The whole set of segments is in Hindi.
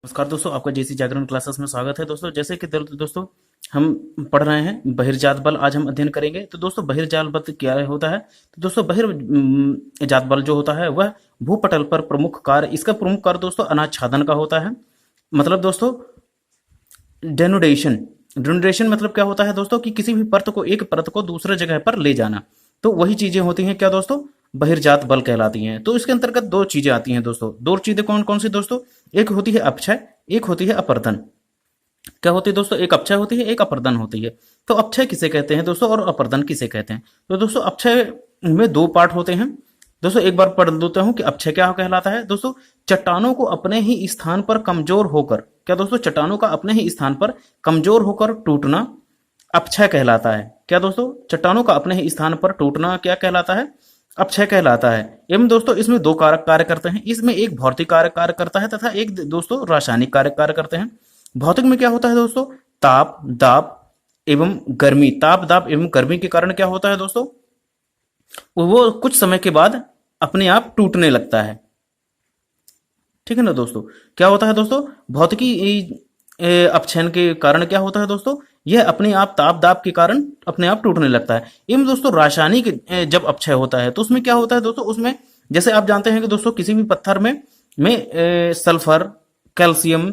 नमस्कार दोस्तों, आपका जेसी जागरण क्लासेस में स्वागत है। दोस्तों जैसे कि दोस्तों हम पढ़ रहे हैं बहिर्जात बल, आज हम अध्ययन करेंगे। तो दोस्तों बहिर्जात बल क्या होता है? तो दोस्तों बहिर्जात बल जो होता है वह भूपटल पर प्रमुख कार्य, इसका प्रमुख कार्य दोस्तों अनाच्छादन का होता है। मतलब दोस्तों डेनुडेशन, डेनुडेशन मतलब क्या होता है दोस्तों कि किसी भी परत को, एक परत को दूसरे जगह पर ले जाना। तो वही चीजें होती हैं क्या दोस्तों, बहिर्जात बल कहलाती हैं। तो इसके अंतर्गत दो चीजें आती हैं दोस्तों। दो चीजें कौन कौन सी दोस्तों? एक होती है अपक्षय, एक होती है अपर्दन। क्या होती है दोस्तों? एक अपक्षय होती है, एक अपर्दन होती है। तो अपक्षय किसे कहते हैं दोस्तों और अपर्दन किसे कहते हैं? तो दोस्तों अपक्षय में दो पार्ट होते हैं दोस्तों। एक बार पढ़ देता हूं कि अपक्षय क्या कहलाता है दोस्तों। चट्टानों को अपने ही स्थान पर कमजोर होकर, क्या दोस्तों, चट्टानों का अपने ही स्थान पर कमजोर होकर टूटना अपक्षय कहलाता है। क्या दोस्तों? चट्टानों का अपने ही स्थान पर टूटना क्या कहलाता है? अपक्षय कहलाता है। एवं दोस्तों इसमें दो कारक कार्य करते हैं। इसमें एक भौतिक कारक कार्य करता है तथा एक दोस्तों रासायनिक कारक कार्य करते हैं। भौतिक में क्या होता है दोस्तों? ताप, दाब एवं गर्मी। ताप, दाब एवं गर्मी के कारण क्या होता है दोस्तों? वो कुछ समय के बाद अपने आप टूटने लगता है। ठीक है ना दोस्तों? क्या होता है दोस्तों? भौतिकी अपक्षयन के कारण क्या होता है दोस्तों? यह अपने आप ताप दाब के कारण अपने आप टूटने लगता है। एवं दोस्तों रासायनिक जब अपक्षय होता है तो उसमें क्या होता है दोस्तों? उसमें जैसे आप जानते हैं कि दोस्तों किसी भी पत्थर में सल्फर, कैल्शियम,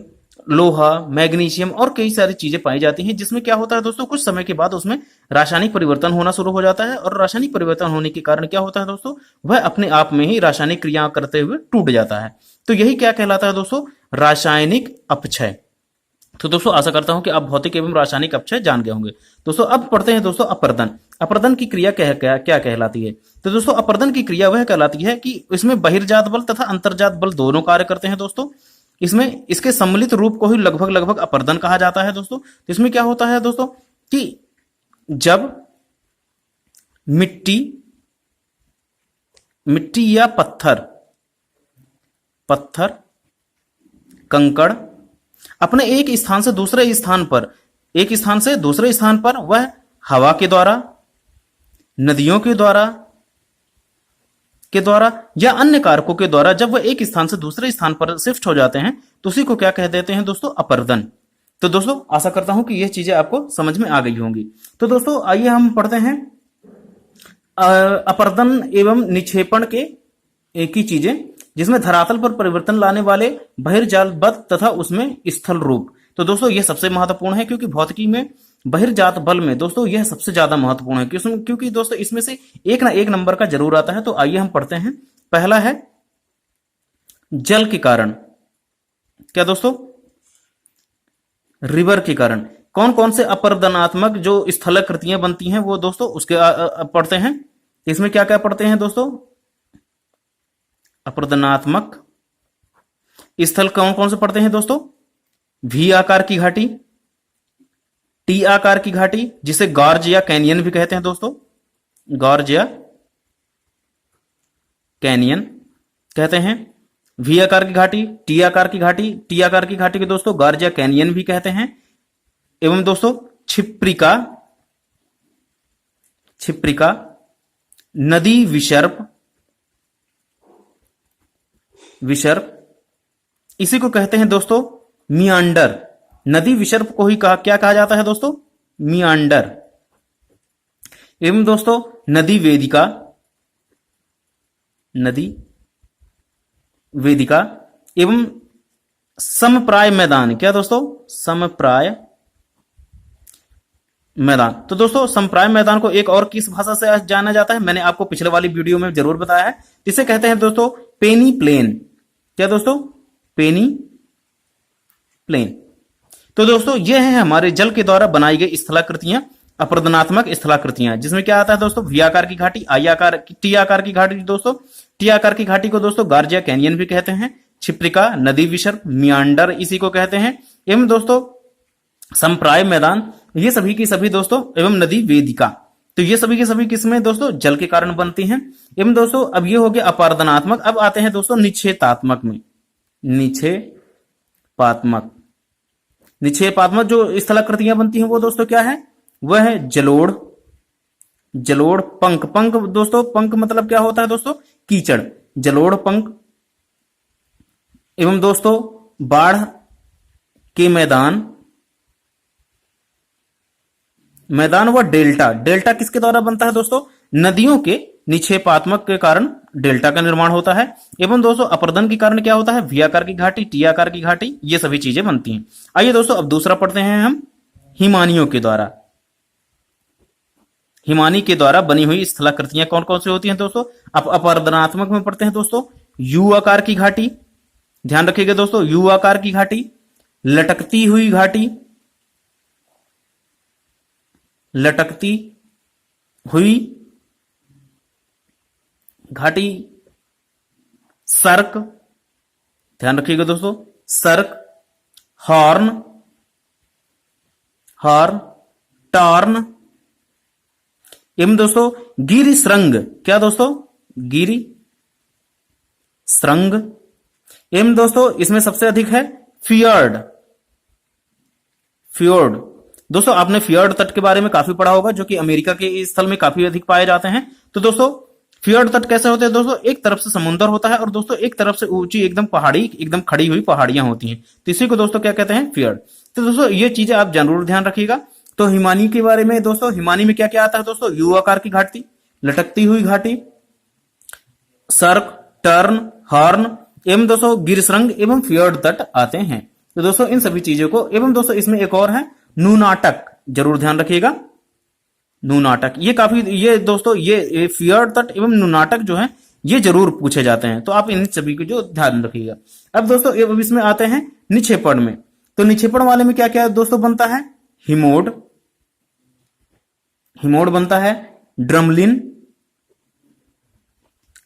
लोहा, मैग्नीशियम और कई सारी चीजें पाई जाती हैं, जिसमें क्या होता है दोस्तों, कुछ समय के बाद उसमें रासायनिक परिवर्तन होना शुरू हो जाता है। और रासायनिक परिवर्तन होने के कारण क्या होता है दोस्तों? वह अपने आप में ही रासायनिक क्रिया करते हुए टूट जाता है। तो यही क्या कहलाता है दोस्तों? रासायनिक अपक्षय। तो दोस्तों आशा करता हूं कि आप भौतिक एवं रासायनिक अपक्षय जान गए होंगे। दोस्तों अब पढ़ते हैं दोस्तों अपर्दन। अपर्दन की क्रिया क्या कहलाती है? तो दोस्तों अपर्दन की क्रिया वह कहलाती है कि इसमें बहिर्जात बल तथा अंतर्जात बल दोनों कार्य करते हैं दोस्तों। इसमें इसके सम्मिलित रूप को ही लगभग लगभग अपर्दन कहा जाता है दोस्तों। तो इसमें क्या होता है दोस्तों कि जब मिट्टी मिट्टी या पत्थर, कंकड़ अपने एक स्थान से दूसरे स्थान पर वह हवा के द्वारा, नदियों के द्वारा या अन्य कारकों के द्वारा जब वह एक स्थान से दूसरे स्थान पर शिफ्ट हो जाते हैं तो उसी को क्या कह देते हैं दोस्तों? अपर्दन। तो दोस्तों आशा करता हूं कि यह चीजें आपको समझ में आ गई होंगी। तो दोस्तों आइए हम पढ़ते हैं अपर्दन एवं निक्षेपण के एक ही चीजें, जिसमें धरातल पर परिवर्तन लाने वाले बहिर्जात बल तथा उसमें स्थल रूप। तो दोस्तों यह सबसे महत्वपूर्ण है, क्योंकि भौतिकी में बहिर्जात बल में दोस्तों यह सबसे ज्यादा महत्वपूर्ण है, क्योंकि दोस्तों इसमें से एक ना एक नंबर का जरूर आता है। तो आइए हम पढ़ते हैं। पहला है जल के कारण। क्या दोस्तों? रिवर के कारण। कौन कौन से अपर्दनात्मक जो स्थलाकृतियां बनती हैं वो दोस्तों उसके पढ़ते हैं। इसमें क्या क्या पढ़ते हैं दोस्तों? अपर्दनात्मक स्थल कौन कौन से पढ़ते हैं दोस्तों? वी आकार की घाटी, टी आकार की घाटी जिसे गॉर्ज या कैनियन भी कहते हैं दोस्तों। गॉर्ज या कैनियन कहते हैं। वी आकार की घाटी, टी आकार की घाटी, टी आकार की घाटी के दोस्तों गॉर्ज या कैनियन भी कहते हैं। एवं दोस्तों छिप्रिका, नदी विसर्प, इसी को कहते हैं दोस्तों मियांडर। नदी विसर्प को ही क्या कहा जाता है दोस्तों? मियांडर। एवं दोस्तों नदी वेदिका एवं समप्राय मैदान। क्या दोस्तों? समप्राय मैदान। तो दोस्तों समप्राय मैदान को एक और किस भाषा से जाना जाता है? मैंने आपको पिछले वाली वीडियो में जरूर बताया है। इसे कहते हैं दोस्तों पेनी प्लेन। क्या दोस्तों? पेनी प्लेन। तो दोस्तों यह है हमारे जल के द्वारा बनाई गई स्थलाकृतियां, अपर्दनात्मक स्थलाकृतियां, जिसमें क्या आता है दोस्तों? वी आकार की घाटी, टी आकार की घाटी दोस्तों, टी आकार की घाटी को दोस्तों गार्जिया कैनियन भी कहते हैं। छिप्रिका, नदी विसर्प, मियांडर इसी को कहते हैं। एवं दोस्तों संप्राय मैदान, ये सभी की सभी दोस्तों, एवं नदी वेदिका, तो ये सभी के सभी किसमें दोस्तों? जल के कारण बनती हैं। एवं दोस्तों अब ये हो गया अपर्दनात्मक। अब आते हैं दोस्तों निक्षेपात्मक में। निक्षेपात्मक जो स्थलाकृतियां बनती हैं वो दोस्तों क्या है? वह है जलोढ़, पंख दोस्तों, पंख मतलब क्या होता है दोस्तों? कीचड़, जलोढ़ पंख। एवं दोस्तों बाढ़ के मैदान, मैदान व डेल्टा, डेल्टा किसके द्वारा बनता है दोस्तों? नदियों के निक्षेपात्मक के कारण डेल्टा का निर्माण होता है। एवं दोस्तों अपरदन के कारण क्या होता है? वी आकार की घाटी, टी आकार की घाटी, ये सभी चीजें बनती हैं। आइए दोस्तों अब दूसरा पढ़ते हैं हम, हिमानियों के द्वारा। हिमानी के द्वारा बनी हुई स्थलाकृतियां कौन कौन सी होती हैं दोस्तों? अपरदनात्मक में पढ़ते हैं दोस्तों, यू आकार की घाटी, ध्यान रखिएगा दोस्तों, यू आकार की घाटी, लटकती हुई घाटी, लटकती हुई घाटी, सर्क, ध्यान रखिएगा दोस्तों, सर्क, हॉर्न, हॉर्न, टॉर्न, एवं दोस्तों गिरि श्रृंग, क्या दोस्तों? गिरि श्रृंग, एवं दोस्तों इसमें सबसे अधिक है फियर्ड, फियोर्ड। दोस्तों आपने फियर्ड तट के बारे में काफी पढ़ा होगा, जो कि अमेरिका के स्थल में काफी अधिक पाए जाते हैं। तो दोस्तों फियर्ड तट कैसे होते हैं दोस्तों? एक तरफ से समुद्र होता है और दोस्तों एक तरफ से ऊंची एकदम पहाड़ी, एकदम खड़ी हुई पहाड़ियां होती हैं, तो इसी को दोस्तों क्या कहते हैं? फियर्ड। तो दोस्तों ये चीजें आप जरूर ध्यान रखिएगा। तो हिमानी के बारे में दोस्तों, हिमानी में क्या क्या आता है दोस्तों? यू आकार की घाटी, लटकती हुई घाटी, सर्क, टर्न, हॉर्न, एवं दोस्तों गिरश्रृंग एवं फियर्ड तट आते हैं। तो दोस्तों इन सभी चीजों को, एवं दोस्तों इसमें एक और है नुनाटक, जरूर ध्यान रखिएगा, नुनाटक। ये काफी, ये दोस्तों ये फियर्ड तट एवं नुनाटक जो है ये जरूर पूछे जाते हैं, तो आप इन सभी को जो ध्यान रखिएगा। अब दोस्तों अब इसमें आते हैं निक्षेपण में। तो निक्षेपण वाले में क्या क्या दोस्तों बनता है? हिमोड, हिमोड बनता है, ड्रमलिन,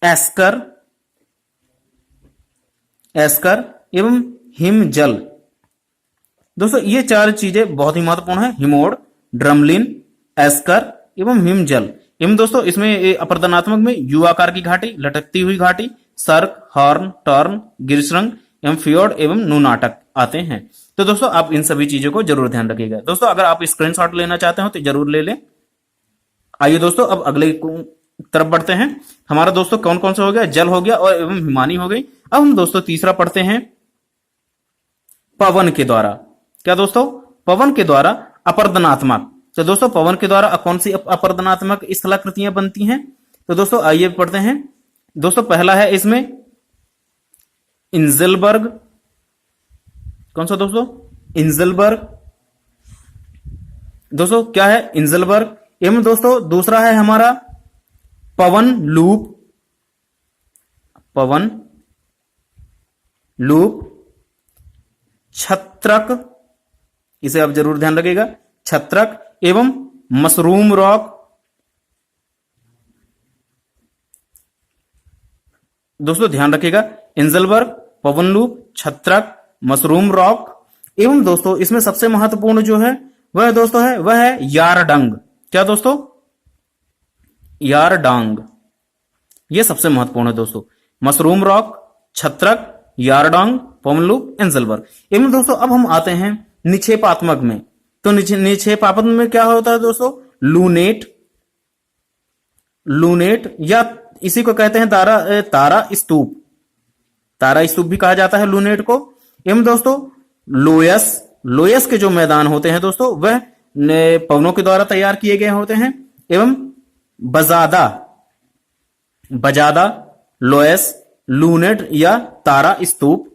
एस्कर, एस्कर एवं हिमजल। दोस्तों ये चार चीजें बहुत ही महत्वपूर्ण है, हिमोड, ड्रमलिन, एस्कर एवं हिमजल। एवं दोस्तों इसमें अपरदनात्मक में यू आकार की घाटी, लटकती हुई घाटी, सर्क, हॉर्न, टर्न, गिरश्रृंग एवं फियोर्ड एवं नुनाटक आते हैं। तो दोस्तों आप इन सभी चीजों को जरूर ध्यान रखिएगा। दोस्तों अगर आप स्क्रीनशॉट लेना चाहते हो तो जरूर ले लें। आइए दोस्तों अब अगले तरफ बढ़ते हैं। हमारा दोस्तों कौन कौन सा हो गया? जल हो गया और एवं हिमानी हो गई। अब हम दोस्तों तीसरा पढ़ते हैं, पवन के द्वारा। क्या दोस्तों? पवन के द्वारा अपरदनात्मक। तो दोस्तों पवन के द्वारा कौन सी अपरदनात्मक स्थलाकृतियां बनती हैं? तो दोस्तों आइए पढ़ते हैं। दोस्तों पहला है इसमें इंजलबर्ग, कौन सा दोस्तों? इंजलबर्ग। दोस्तों क्या है? इंजलबर्ग। एवं दोस्तों दूसरा है हमारा पवन लूप, पवन लूप, छत्रक, इसे आप जरूर ध्यान रखिएगा, छत्रक एवं मशरूम रॉक। दोस्तों ध्यान रखिएगा, इंजलबर्ग, पवन लूप, छत्रक, मशरूम रॉक। एवं दोस्तों इसमें सबसे महत्वपूर्ण जो है वह दोस्तों है वह है यारडंग। क्या दोस्तों? यारडांग, यह सबसे महत्वपूर्ण है दोस्तों। मशरूम रॉक, छत्रक, यारडांग, पवन लूप, इंजलबर्ग। एवं दोस्तों अब हम आते हैं निक्षेपात्मक में। तो निक्षेपात्मक में क्या होता है दोस्तों? लूनेट, लूनेट या इसी को कहते हैं तारा स्तूप, तारा स्तूप भी कहा जाता है लूनेट को। एवं दोस्तों लोयस, लोयस के जो मैदान होते हैं दोस्तों वह पवनों के द्वारा तैयार किए गए होते हैं। एवं बजादा, बजादा, लोयस, लूनेट या तारा स्तूप।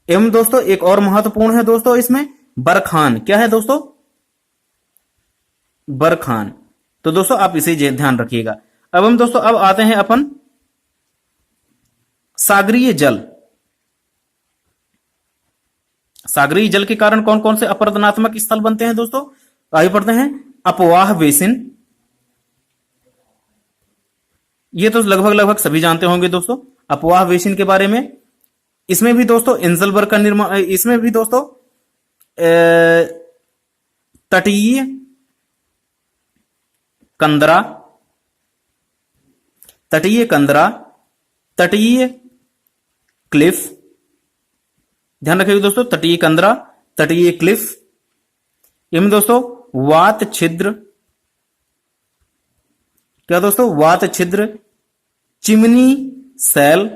एवं दोस्तों एक और महत्वपूर्ण है दोस्तों इसमें बरखान। क्या है दोस्तों? बरखान। तो दोस्तों आप इसे ध्यान रखिएगा। अब हम दोस्तों अब आते हैं अपन सागरीय जल। सागरीय जल के कारण कौन कौन से अपरदनात्मक स्थल बनते हैं दोस्तों? आगे पढ़ते हैं, अपवाह बेसिन। ये तो लगभग सभी जानते होंगे दोस्तों अपवाह बेसिन के बारे में। इसमें भी दोस्तों इंजलबर्ग का निर्माण, इसमें भी दोस्तों तटीय कंदरा, तटीय कंदरा, तटीय क्लिफ, ध्यान रखिएगा दोस्तों, तटीय कंदरा, तटीय क्लिफ। इनमें दोस्तों वात छिद्र। क्या दोस्तों? वात छिद्र, चिमनी सेल,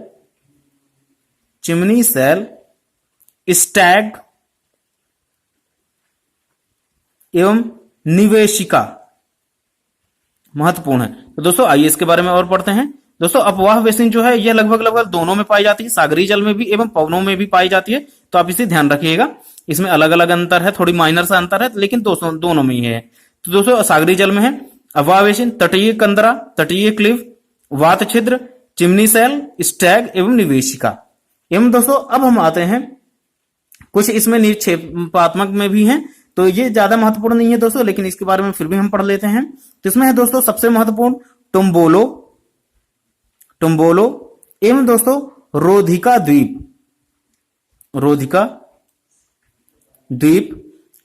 चिमनी सेल, स्टैग, एवं निवेशिका महत्वपूर्ण है। तो दोस्तों आइए इसके बारे में और पढ़ते हैं। दोस्तों अपवाह बेसिन जो है यह लगभग लगभग दोनों में पाई जाती है, सागरीय जल में भी एवं पवनों में भी पाई जाती है। तो आप इसे ध्यान रखिएगा, इसमें अलग अलग अंतर है, थोड़ी माइनर सा अंतर है, लेकिन दोनों में ही है। तो दोस्तों सागरीय जल में है अपवाह बेसिन, तटीय कंदरा, तटीय क्लिफ, वात छिद्र, चिमनी सेल, स्टैग एवं निवेशिका। एवं दोस्तों अब हम आते हैं कुछ इसमें निक्षेपात्मक में भी हैं, तो ये ज्यादा महत्वपूर्ण नहीं है दोस्तों, लेकिन इसके बारे में फिर भी हम पढ़ लेते हैं। तो इसमें है दोस्तों सबसे महत्वपूर्ण टुम्बोलो, टुम्बोलो एवं दोस्तों रोधिका द्वीप, रोधिका द्वीप।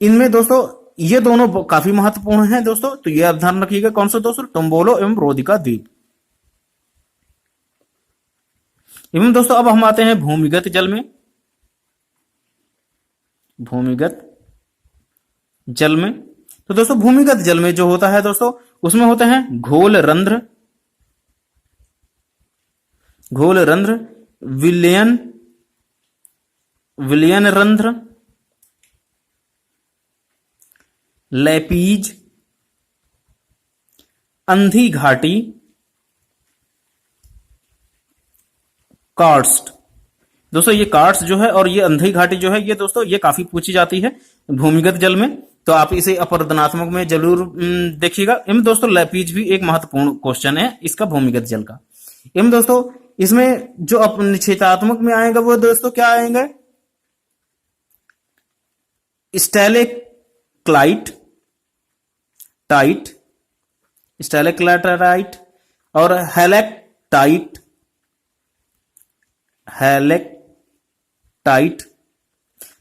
इनमें दोस्तों ये दोनों काफी महत्वपूर्ण हैं दोस्तों, तो ये आप ध्यान रखिएगा। कौन सा दोस्तों? टुम्बोलो एवं रोधिका द्वीप। एवं दोस्तों अब हम आते हैं भूमिगत जल में, भूमिगत जल में। तो दोस्तों भूमिगत जल में जो होता है दोस्तों, उसमें होते हैं घोल रंध्र, घोल रंध्र, विलयन, विलयन रंध्र, लैपीज, अंधी घाटी, कार्स्ट। दोस्तों ये कार्स्ट जो है और ये अंधी घाटी जो है, ये दोस्तों ये काफी पूछी जाती है भूमिगत जल में, तो आप इसे अपवर्तनात्मक में जरूर देखिएगा। एवं दोस्तों लैपीज भी एक महत्वपूर्ण क्वेश्चन है इसका भूमिगत जल का। एवं दोस्तों इसमें जो निक्षेपात्मक में आएगा वो दोस्तों क्या आएंगे? स्टैलेक्लाइट, टाइट, स्टैलेक्लाइट और हेलेक्टाइट, हेलेक्टाइट।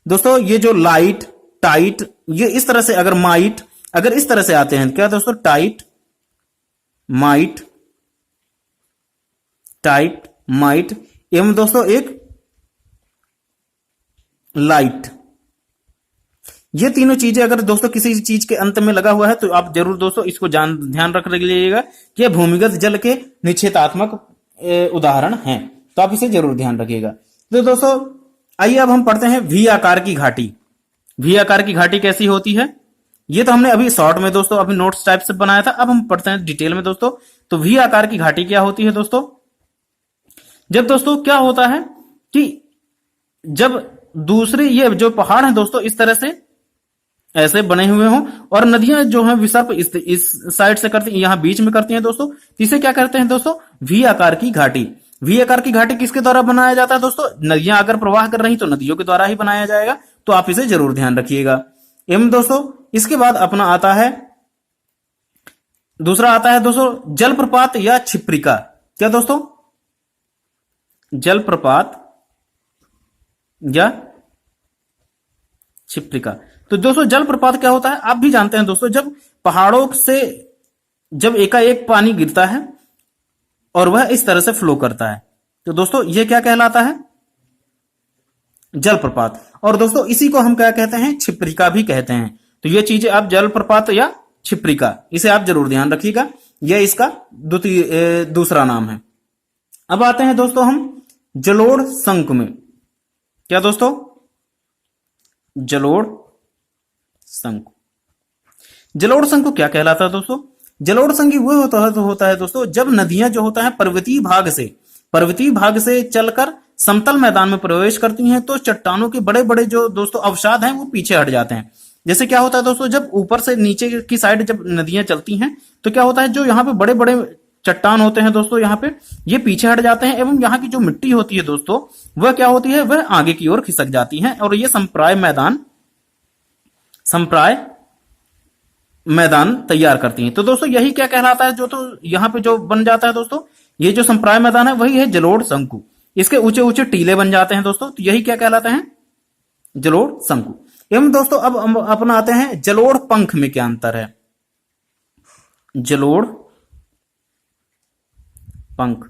दोस्तों ये जो लाइट, टाइट, ये इस तरह से अगर माइट, अगर इस तरह से आते हैं क्या दोस्तों? टाइट, माइट, टाइट, माइट एवं दोस्तों एक लाइट। ये तीनों चीजें अगर दोस्तों किसी चीज के अंत में लगा हुआ है तो आप जरूर दोस्तों इसको ध्यान रख लीजिएगा कि भूमिगत जल के निक्षेपात्मक उदाहरण हैं, तो आप इसे जरूर ध्यान रखिएगा। तो दोस्तों आइए अब हम पढ़ते हैं वी आकार की घाटी। वी आकार की घाटी कैसी होती है? ये तो हमने अभी शॉर्ट में दोस्तों अभी नोट्स टाइप से बनाया था, अब हम पढ़ते हैं डिटेल में दोस्तों। तो वी आकार की घाटी क्या होती है दोस्तों? जब दोस्तों क्या होता है कि जब दूसरे ये जो पहाड़ है दोस्तों इस तरह से ऐसे बने हुए हों और नदियां जो है विसर्प इस साइड से करती हैं, यहां बीच में करती हैं दोस्तों, इसे क्या करते हैं दोस्तों? वी आकार की घाटी। वी आकार की घाटी किसके द्वारा बनाया जाता है दोस्तों? नदियां अगर प्रवाह कर रही तो नदियों के द्वारा ही बनाया जाएगा, तो आप इसे जरूर ध्यान रखिएगा। एवं दोस्तों इसके बाद अपना आता है दूसरा आता है दोस्तों जलप्रपात या छिप्रिका। क्या दोस्तों? जलप्रपात या छिप्रिका। तो दोस्तों जलप्रपात क्या होता है आप भी जानते हैं दोस्तों, जब पहाड़ों से जब एकाएक पानी गिरता है और वह इस तरह से फ्लो करता है, तो दोस्तों यह क्या कहलाता है? जलप्रपात। और दोस्तों इसी को हम क्या कहते हैं? छिप्रिका भी कहते हैं। तो ये चीजें आप जलप्रपात या छिप्रिका, इसे आप जरूर ध्यान रखिएगा, यह इसका दूसरा नाम है। अब आते हैं दोस्तों हम जलोढ़ शंकु में। क्या दोस्तों? जलोढ़ शंकु। जलोढ़ शंकु क्या कहलाता है दोस्तों? जलोढ़ शंकु वो होता है दोस्तों जब नदियां जो होता है पर्वतीय भाग से चलकर समतल मैदान में प्रवेश करती हैं, तो चट्टानों के बड़े बड़े जो दोस्तों अवसाद हैं वो पीछे हट जाते हैं। जैसे क्या होता है दोस्तों, जब ऊपर से नीचे की साइड जब नदियां चलती हैं तो क्या होता है, जो यहाँ पे बड़े बड़े चट्टान होते हैं दोस्तों, यहाँ पे ये पीछे हट जाते हैं एवं यहाँ की जो मिट्टी होती है दोस्तों वह क्या होती है, वह आगे की ओर खिसक जाती है और ये संप्राय मैदान तैयार करती हैं। तो दोस्तों यही क्या कहलाता है, जो तो यहाँ पे जो बन जाता है दोस्तों, ये जो संप्राय मैदान है वही है जलोढ़ शंकु। इसके ऊंचे ऊंचे टीले बन जाते हैं दोस्तों, तो यही क्या कहलाते हैं? जलोढ़ शंकु। एवं दोस्तों अब अपना आते हैं जलोढ़ पंख में क्या अंतर है? जलोढ़ पंख।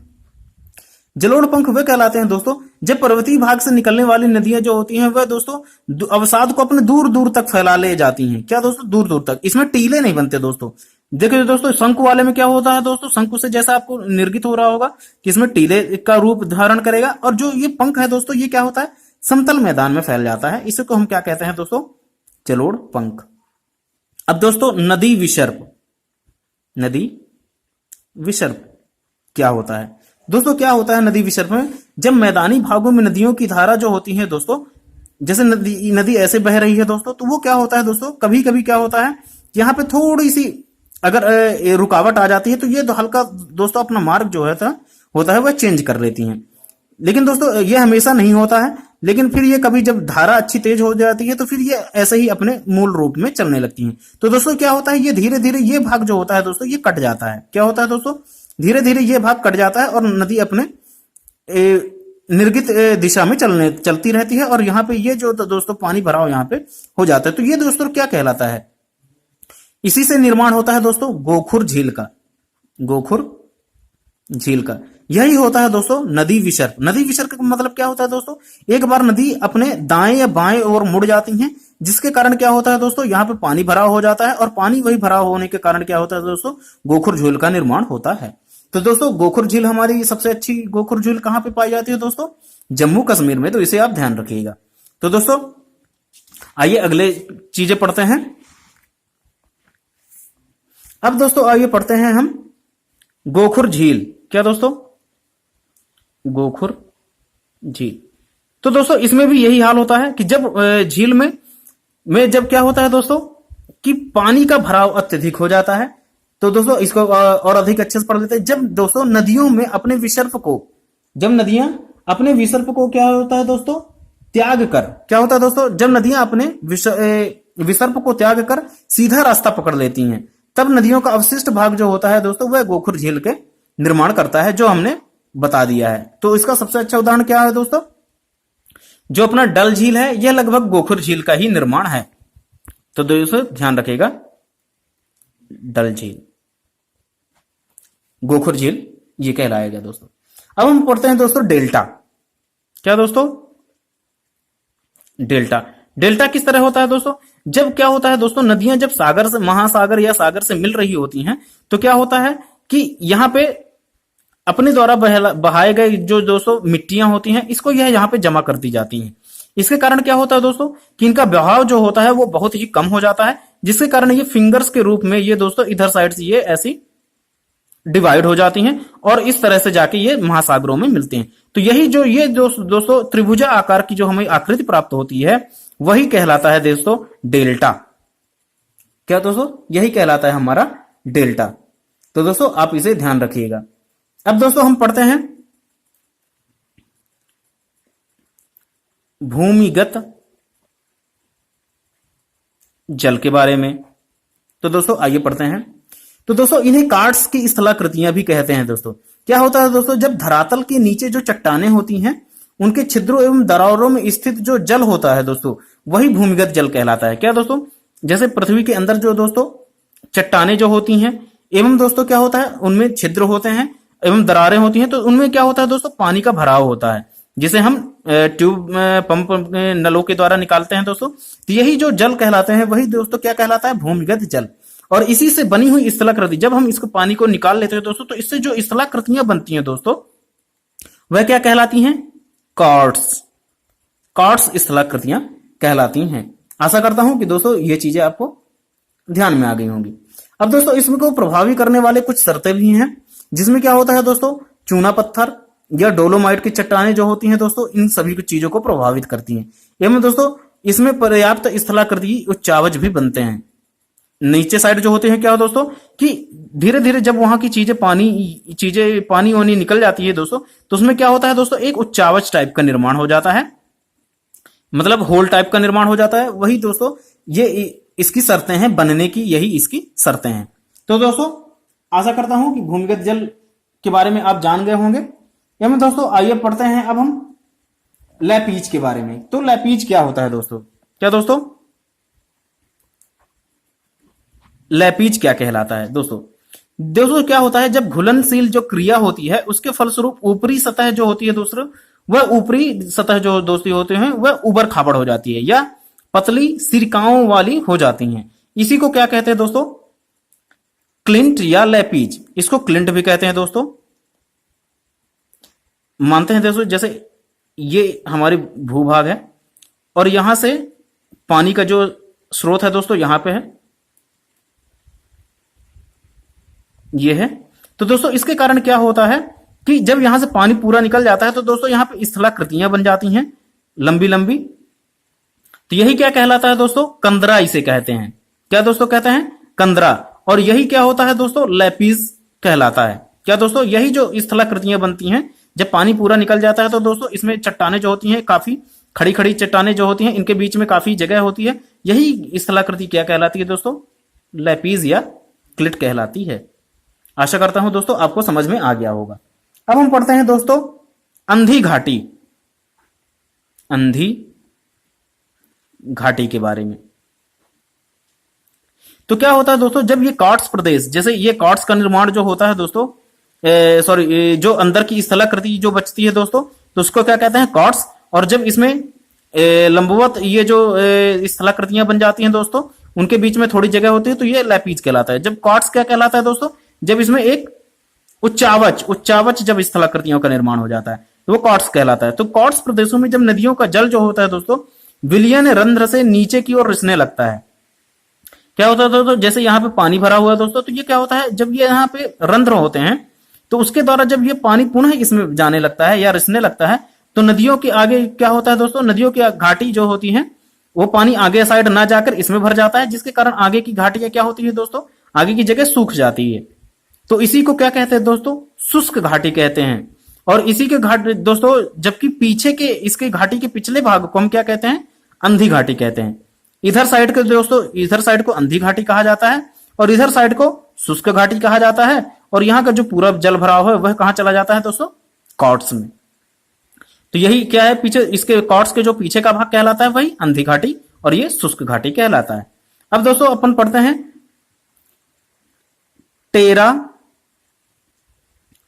जलोढ़ पंख वे कहलाते हैं दोस्तों जब पर्वतीय भाग से निकलने वाली नदियां जो होती हैं वह दोस्तों अवसाद को अपने दूर दूर तक फैला ले जाती हैं। क्या दोस्तों? दूर दूर तक। इसमें टीले नहीं बनते दोस्तों। देखिए दोस्तों शंकु वाले में क्या होता है दोस्तों, शंकु से जैसा आपको निर्गित हो रहा होगा कि इसमें टीले का रूप धारण करेगा, और जो ये पंख है दोस्तों ये क्या होता है? समतल मैदान में फैल जाता है। इसी को हम क्या कहते हैं दोस्तों? जलोढ़ पंख। अब दोस्तों नदी विसर्प, नदी विसर्प क्या होता है? दोस्तों क्या होता है नदी विसर्प में? जब मैदानी भागों में नदियों की धारा जो होती है दोस्तों, जैसे नदी नदी ऐसे बह रही है दोस्तों, तो वो क्या होता है दोस्तों, कभी कभी क्या होता है, यहाँ पे थोड़ी सी अगर रुकावट आ जाती है तो ये तो हल्का दोस्तों अपना मार्ग जो है था होता है वह चेंज कर लेती हैं। लेकिन दोस्तों ये हमेशा नहीं होता है, लेकिन फिर ये कभी जब धारा अच्छी तेज हो जाती है तो फिर ये ऐसे ही अपने मूल रूप में चलने लगती हैं। तो दोस्तों क्या होता है, ये धीरे धीरे ये भाग जो होता है दोस्तों ये कट जाता है। क्या होता है दोस्तों, धीरे धीरे ये भाग कट जाता है और नदी अपने निर्गित दिशा में चलती रहती है, और यहाँ पे ये जो दोस्तों पानी भराव यहाँ पे हो जाता है। तो ये दोस्तों क्या कहलाता है, इसी से निर्माण होता है दोस्तों गोखुर झील का, गोखुर झील का। यही होता है दोस्तों नदी विसर्प। नदी विसर्प का मतलब क्या होता है दोस्तों, एक बार नदी अपने दाएं या बाएं ओर मुड़ जाती है, जिसके कारण क्या होता है दोस्तों, यहाँ पे पानी भराव हो जाता है, और पानी वही भराव होने के कारण क्या होता है दोस्तों, गोखुर झील का निर्माण होता है। तो दोस्तों गोखुर झील, हमारी सबसे अच्छी गोखुर झील कहाँ पे पाई जाती है दोस्तों, जम्मू कश्मीर में। तो इसे आप ध्यान रखिएगा। तो दोस्तों आइए अगले चीजें पढ़ते हैं। अब दोस्तों आइए पढ़ते हैं हम गोखुर झील। क्या दोस्तों, गोखुर झील। तो दोस्तों इसमें भी यही हाल होता है कि जब झील में जब क्या होता है दोस्तों कि पानी का भराव अत्यधिक हो जाता है। तो दोस्तों इसको और अधिक अच्छे से पढ़ लेते हैं। जब दोस्तों नदियों में अपने विसर्प को, जब नदियां अपने विसर्प को क्या होता है दोस्तों त्याग कर, क्या होता है दोस्तों, जब नदियां अपने विसर्प को त्याग कर सीधा रास्ता पकड़ लेती हैं, तब नदियों का अवशिष्ट भाग जो होता है दोस्तों वह गोखुर झील के निर्माण करता है, जो हमने बता दिया है। तो इसका सबसे अच्छा उदाहरण क्या है दोस्तों, जो अपना डल झील है यह लगभग गोखुर झील का ही निर्माण है। तो दोस्तों ध्यान रखिएगा, डल झील, गोखुर झील ये कहलाएगा दोस्तों। अब हम पढ़ते हैं दोस्तों डेल्टा। क्या दोस्तों, डेल्टा। डेल्टा किस तरह होता है दोस्तों, जब क्या होता है दोस्तों, नदियां जब सागर से, महासागर या सागर से मिल रही होती हैं, तो क्या होता है कि यहां पे अपने द्वारा बहाए गए जो दोस्तों मिट्टियां होती हैं, इसको यह यहाँ पे जमा कर दी जाती हैं। इसके कारण क्या होता है दोस्तों कि इनका बहाव जो होता है वो बहुत ही कम हो जाता है, जिसके कारण ये फिंगर्स के रूप में ये दोस्तों इधर साइड से ये ऐसी डिवाइड हो जाती हैं, और इस तरह से जाके ये महासागरों में मिलते हैं। तो यही जो ये दोस्तों त्रिभुजा आकार की जो हमें आकृति प्राप्त होती है, वही कहलाता है दोस्तों डेल्टा। क्या दोस्तों, यही कहलाता है हमारा डेल्टा। तो दोस्तों आप इसे ध्यान रखिएगा। अब दोस्तों हम पढ़ते हैं भूमिगत जल के बारे में। तो दोस्तों आइए पढ़ते हैं। तो दोस्तों इन्हें कार्ट्स की स्थलाकृतियां भी कहते हैं दोस्तों। क्या होता है दोस्तों, जब धरातल के नीचे जो चट्टानें होती हैं, उनके छिद्रों एवं दरारों में स्थित जो जल होता है दोस्तों, वही भूमिगत जल कहलाता है। क्या दोस्तों, जैसे पृथ्वी के अंदर जो दोस्तों चट्टानें जो होती हैं, एवं दोस्तों क्या होता है उनमें छिद्र होते हैं एवं दरारें होती हैं, तो उनमें क्या होता है दोस्तों पानी का भराव होता है, जिसे हम ट्यूब पंप नलों के द्वारा निकालते हैं दोस्तों। तो यही जो जल कहलाते हैं वही दोस्तों क्या कहलाता है, भूमिगत जल। और इसी से बनी हुई स्थलाकृति, जब हम इसको पानी को निकाल लेते हैं दोस्तों, तो इससे जो स्थलाकृतियां बनती हैं दोस्तों, वह क्या कहलाती हैं, कार्ट्स। कार्ट्स स्थलाकृतियां कहलाती हैं। आशा करता हूं कि दोस्तों ये चीजें आपको ध्यान में आ गई होंगी। अब दोस्तों इसमें को प्रभावी करने वाले कुछ शर्तें भी हैं, जिसमें क्या होता है दोस्तों, चूना पत्थर या डोलोमाइट की चट्टानें जो होती हैं दोस्तों, इन सभी चीजों को प्रभावित करती हैं। एवं दोस्तों इसमें पर्याप्त स्थलाकृति उच्चावच भी बनते हैं। नीचे साइड जो होते हैं क्या दोस्तों कि धीरे धीरे जब वहां की चीजें पानी वानी निकल जाती है दोस्तों, तो उसमें क्या होता है दोस्तों, एक उच्चावच टाइप का निर्माण हो जाता है, मतलब होल टाइप का निर्माण हो जाता है। वही दोस्तों ये इसकी शर्तें हैं बनने की, यही इसकी शर्तें हैं। तो दोस्तों आशा करता हूं कि भूमिगत जल के बारे में आप जान गए होंगे। एवं दोस्तों आइए पढ़ते हैं अब हम लैपीज के बारे में। तो लैपीज क्या होता है दोस्तों, क्या दोस्तों, लैपीज क्या कहलाता है दोस्तों। दोस्तों क्या होता है, जब घुलनशील जो क्रिया होती है उसके फलस्वरूप ऊपरी सतह जो होती है दोस्तों, वह ऊपरी सतह जो दोस्तों होते हैं वह उबड़ खाबड़ हो जाती है या पतली सिरकाओं वाली हो जाती हैं। इसी को क्या कहते हैं दोस्तों, क्लिंट या लैपीज। इसको क्लिंट भी कहते हैं दोस्तों। मानते हैं दोस्तों जैसे ये हमारी भूभाग है, और यहां से पानी का जो स्रोत है दोस्तों यहां पे है, ये है। तो दोस्तों इसके कारण क्या होता है कि जब यहां से पानी पूरा निकल जाता है तो दोस्तों यहां पे स्थलाकृतियां बन जाती हैं लंबी लंबी। तो यही क्या कहलाता है दोस्तों, कंदरा इसे कहते हैं। क्या दोस्तों कहते हैं, कंदरा। और यही क्या होता है दोस्तों, लैपीज कहलाता है। क्या दोस्तों, यही जो स्थलाकृतियां बनती हैं जब पानी पूरा निकल जाता है तो दोस्तों इसमें चट्टाने जो होती हैं, काफी खड़ी खड़ी चट्टाने जो होती हैं, इनके बीच में काफी जगह होती है। यही स्थलाकृति क्या कहलाती है दोस्तों, लैपीज या क्लिट कहलाती है। आशा करता हूं दोस्तों आपको समझ में आ गया होगा। अब हम पढ़ते हैं दोस्तों अंधी घाटी, अंधी घाटी के बारे में। तो क्या होता है दोस्तों, जब ये कार्ट्स प्रदेश, जैसे ये कार्ट्स का निर्माण जो होता है दोस्तों, सॉरी, जो अंदर की स्थलाकृति जो बचती है दोस्तों, तो उसको क्या कहते हैं, कार्ट्स। और जब इसमें लंबवत ये जो स्थलाकृतियां बन जाती हैं दोस्तों, उनके बीच में थोड़ी जगह होती है, तो ये लैपीज कहलाता है। जब कार्ट्स क्या कहलाता है दोस्तों, जब इसमें एक उच्चावच जब स्थलाकृतियों का निर्माण हो जाता है तो वो कार्ट्स कहलाता है। तो कार्ट्स प्रदेशों में जब नदियों का जल जो होता है दोस्तों, विलयन रंध्र से नीचे की ओर रिसने लगता है। क्या होता है दोस्तों, जैसे यहाँ पे पानी भरा हुआ है दोस्तों, तो ये क्या होता है, जब ये यहाँ पे रंध्र होते हैं तो उसके द्वारा जब ये पानी पुनः इसमें जाने लगता है या रिसने लगता है, तो नदियों के आगे क्या होता है दोस्तों, नदियों की घाटी जो होती है वो पानी आगे साइड ना जाकर इसमें भर जाता है, जिसके कारण आगे की घाटियां क्या होती है दोस्तों, आगे की जगह सूख जाती है। तो इसी को क्या कहते हैं दोस्तों, शुष्क घाटी कहते हैं। और इसी के घाट दोस्तों, जबकि पीछे के इसके घाटी के पिछले भाग को हम क्या कहते हैं, अंधी घाटी कहते हैं। इधर साइड के दोस्तों, इधर साइड को अंधी घाटी कहा जाता है और इधर साइड को शुष्क घाटी कहा जाता है। और यहाँ का जो पूरा जल भराव है वह कहां चला जाता है दोस्तों, कॉर्ट्स में। तो यही क्या है, पीछे इसके कॉर्ट्स के जो पीछे का भाग कहलाता है वही अंधी घाटी और ये शुष्क घाटी कहलाता है। अब दोस्तों अपन पढ़ते हैं टेरा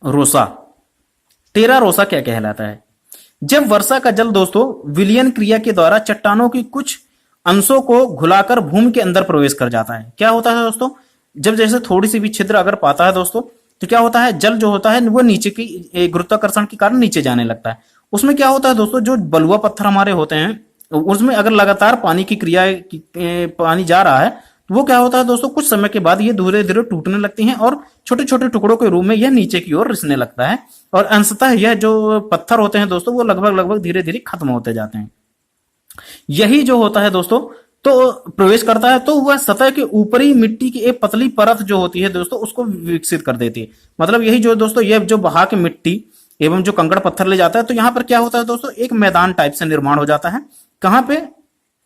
रोसा। टेरा रोसा क्या कहलाता है, जब वर्षा का जल दोस्तों विलयन क्रिया के द्वारा चट्टानों की कुछ अंशों को घुलाकर भूमि के अंदर प्रवेश कर जाता है। क्या होता है दोस्तों, जब जैसे थोड़ी सी भी छिद्र अगर पाता है दोस्तों, तो क्या होता है, जल जो होता है वो नीचे की गुरुत्वाकर्षण के कारण नीचे जाने लगता है। उसमें क्या होता है दोस्तों, जो बलुआ पत्थर हमारे होते हैं उसमें अगर लगातार पानी की क्रिया पानी जा रहा है तो वो क्या होता है दोस्तों, कुछ समय के बाद ये धीरे धीरे टूटने लगती हैं और छोटे छोटे टुकड़ों के रूप में यह नीचे की ओर रिसने लगता है। और अंशतः यह जो पत्थर होते हैं दोस्तों वो लगभग धीरे धीरे खत्म होते जाते हैं। यही जो होता है दोस्तों, तो प्रवेश करता है तो वह सतह के ऊपरी मिट्टी की एक पतली परत जो होती है दोस्तों उसको विकसित कर देती है। मतलब यही जो दोस्तों, ये जो बहा के मिट्टी एवं जो कंकड़ पत्थर ले जाता है, तो यहां पर क्या होता है दोस्तों, एक मैदान टाइप से निर्माण हो जाता है। कहां पे,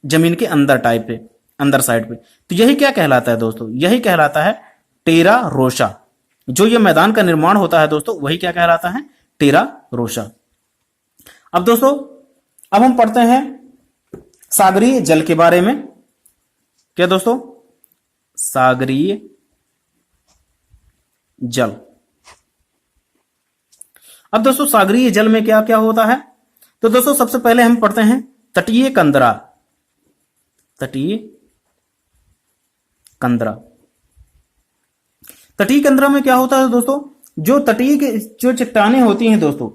जमीन के अंदर टाइप पे, अंदर साइड पे। तो यही क्या कहलाता है दोस्तों, यही कहलाता है टेरा रोशा। जो ये मैदान का निर्माण होता है दोस्तों वही क्या कहलाता है, टेरा रोशा। अब दोस्तों अब हम पढ़ते हैं सागरीय जल के बारे में। क्या दोस्तों, सागरीय जल। अब दोस्तों सागरीय जल में क्या क्या होता है, तो दोस्तों सबसे पहले हम पढ़ते हैं तटीय कंदरा। तटीय कंदरा, तटीय कंदरा में क्या होता है दोस्तों, जो तटीय के जो चट्टानें होती हैं दोस्तों,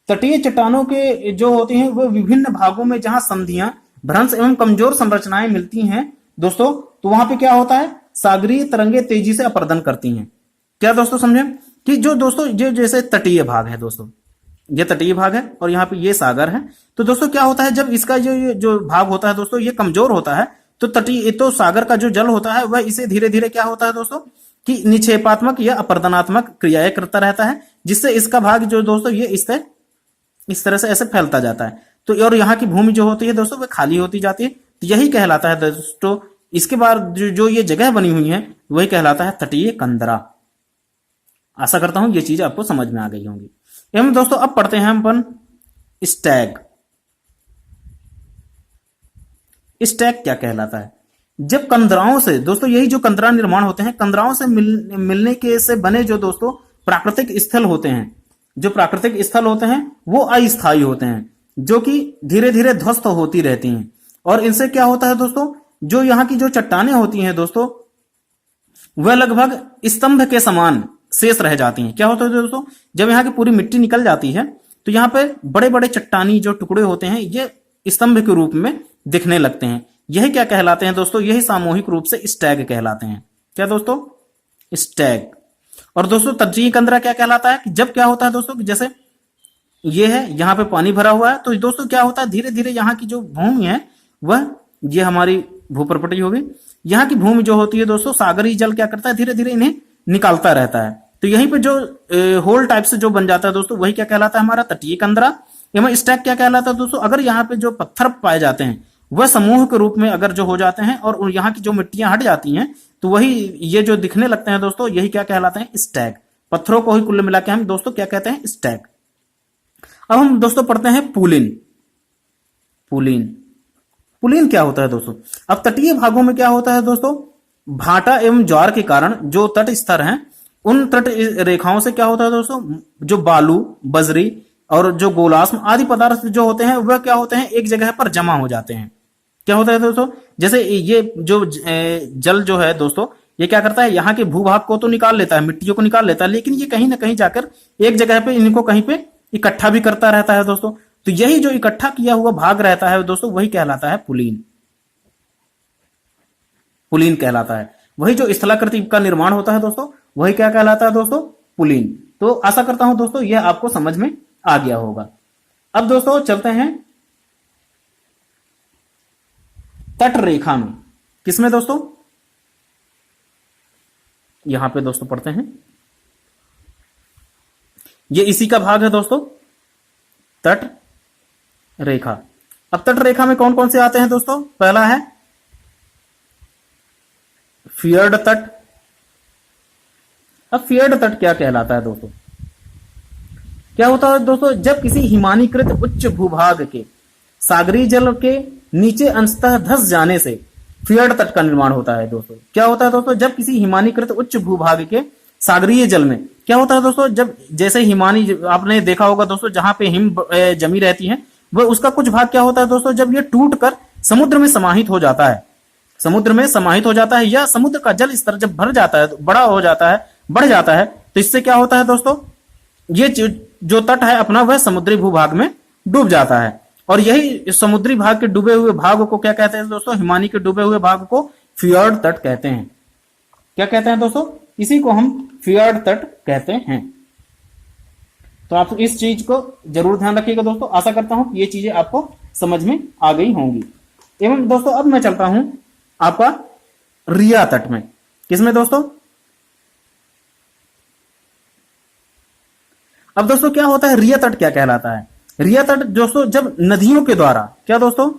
तटीय चट्टानों के जो होती हैं वो विभिन्न भागों में जहां संधियां, भ्रंश एवं कमजोर संरचनाएं मिलती हैं दोस्तों, तो वहां पे क्या होता है, सागरीय तरंगे तेजी से अपर्दन करती हैं। क्या दोस्तों समझे, कि जो दोस्तों ये जैसे तटीय भाग है दोस्तों, ये तटीय भाग है और यहाँ पे ये सागर है। तो दोस्तों क्या होता है, जब इसका जो भाग होता है दोस्तों ये कमजोर होता है, तो तटीय तो सागर का जो जल होता है वह इसे धीरे धीरे क्या होता है दोस्तों, कि निक्षेपात्मक या अपर्दनात्मक क्रियाएं करता रहता है, जिससे इसका भाग जो दोस्तों ये इस तरह से ऐसे फैलता जाता है। तो और यहाँ की भूमि जो होती है दोस्तों वह खाली होती जाती है। तो यही कहलाता है दोस्तों, इसके बाद जो ये जगह बनी हुई है वही कहलाता है तटीय कंदरा। आशा करता हूं ये चीज आपको समझ में आ गई होंगी। एवं दोस्तों अब पढ़ते हैं हम अपन स्टैग। स्टैग क्या कहलाता है, जब कंदराओं से दोस्तों, यही जो कंदरा निर्माण होते हैं, कंदराओं से मिलने के से बने जो दोस्तों प्राकृतिक स्थल होते हैं, जो प्राकृतिक स्थल होते हैं वो अस्थायी होते हैं, जो कि धीरे धीरे ध्वस्त होती रहती हैं। और इनसे क्या होता है दोस्तों, जो यहाँ की जो चट्टानें होती हैं दोस्तों वह लगभग स्तंभ के समान शेष रह जाती हैं। क्या होता है दोस्तों, जब यहाँ की पूरी मिट्टी निकल जाती है तो यहाँ पे बड़े बड़े चट्टानी जो टुकड़े होते हैं ये स्तंभ के रूप में दिखने लगते हैं। यही क्या कहलाते हैं दोस्तों, यही सामूहिक रूप से स्टैग कहलाते हैं। क्या दोस्तों, स्टैग। और दोस्तों तटीय कंदरा क्या कहलाता है कि जब क्या होता है दोस्तों कि जैसे ये है, यहाँ पे पानी भरा हुआ है, तो दोस्तों क्या होता है धीरे धीरे यहाँ की जो भूमि है वह, ये हमारी भूप्रपटी होगी, यहाँ की भूमि जो होती है दोस्तों सागरीय जल क्या करता है धीरे धीरे इन्हें निकालता रहता है। तो यहीं पे जो होल टाइप से जो बन जाता है दोस्तों वही क्या कहलाता है हमारा तटीय कंदरा। एवं स्टैक क्या कहलाता है दोस्तों, अगर यहाँ पे जो पत्थर पाए जाते हैं वह समूह के रूप में अगर जो हो जाते हैं और यहाँ की जो मिट्टियां हट जाती हैं तो वही ये जो दिखने लगते हैं दोस्तों यही क्या कहलाते हैं स्टैक। पत्थरों को ही कुल मिला के हम दोस्तों क्या कहते हैं स्टैक। अब हम दोस्तों पढ़ते हैं पुलिन। पुलिन पुलिन क्या होता है दोस्तों, अब तटीय भागों में क्या होता है दोस्तों, भाटा एवं ज्वार के कारण जो तट स्तर हैं उन तट रेखाओं से क्या होता है दोस्तों, जो बालू बजरी और जो गोलाश्म आदि पदार्थ जो होते हैं वह क्या होते हैं एक जगह पर जमा हो जाते हैं। क्या होता है दोस्तों, जैसे ये जो जल जो है दोस्तों ये क्या करता है यहाँ के भूभाग को तो निकाल लेता है, मिट्टियों को निकाल लेता है, लेकिन ये कहीं ना कहीं जाकर एक जगह पे इनको कहीं पे इकट्ठा भी करता रहता है दोस्तों। तो यही जो इकट्ठा किया हुआ भाग रहता है दोस्तों वही कहलाता है पुलीन। पुलीन कहलाता है। वही जो स्थलाकृति का निर्माण होता है दोस्तों वही क्या कहलाता है दोस्तों, पुलीन। तो आशा करता हूं दोस्तों यह आपको समझ में आ गया होगा। अब दोस्तों चलते हैं तट रेखा में। किसमें दोस्तों, यहां पे दोस्तों पढ़ते हैं, ये इसी का भाग है दोस्तों तट रेखा। अब तट रेखा में कौन कौन से आते हैं दोस्तों, पहला है फियर्ड तट। अब फियर्ड तट क्या कहलाता है दोस्तों, क्या होता है दोस्तों, जब किसी हिमानीकृत उच्च भूभाग के सागरीय जल के नीचे अंशतः धंस जाने से फियर्ड तट का निर्माण होता है दोस्तों। क्या होता है दोस्तों, जब किसी हिमानीकृत उच्च भूभाग के सागरीय जल में क्या होता है दोस्तों, जब जैसे हिमानी आपने देखा होगा दोस्तों जहां पे हिम जमी रहती है वह उसका कुछ भाग क्या होता है दोस्तों, जब ये टूट कर समुद्र में समाहित हो जाता है, समुद्र में समाहित हो जाता है या समुद्र का जल स्तर जब भर जाता है, बड़ा हो जाता है, बढ़ जाता है, तो इससे क्या होता है दोस्तों, ये जो तट है अपना वह समुद्री भूभाग में डूब जाता है। और यही समुद्री भाग के डूबे हुए भाग को क्या कहते हैं दोस्तों, हिमानी के डूबे हुए भाग को फियर्ड तट कहते हैं। क्या कहते हैं दोस्तों, इसी को हम फियर्ड तट कहते हैं। तो आप इस चीज को जरूर ध्यान रखिएगा दोस्तों। आशा करता हूं कि ये चीजें आपको समझ में आ गई होंगी। एवं दोस्तों अब मैं चलता हूं आपका रिया तट में। किसमें दोस्तों, अब दोस्तों क्या होता है, रिया तट क्या कहलाता है। रिया तट दोस्तों जब नदियों के द्वारा, क्या दोस्तों,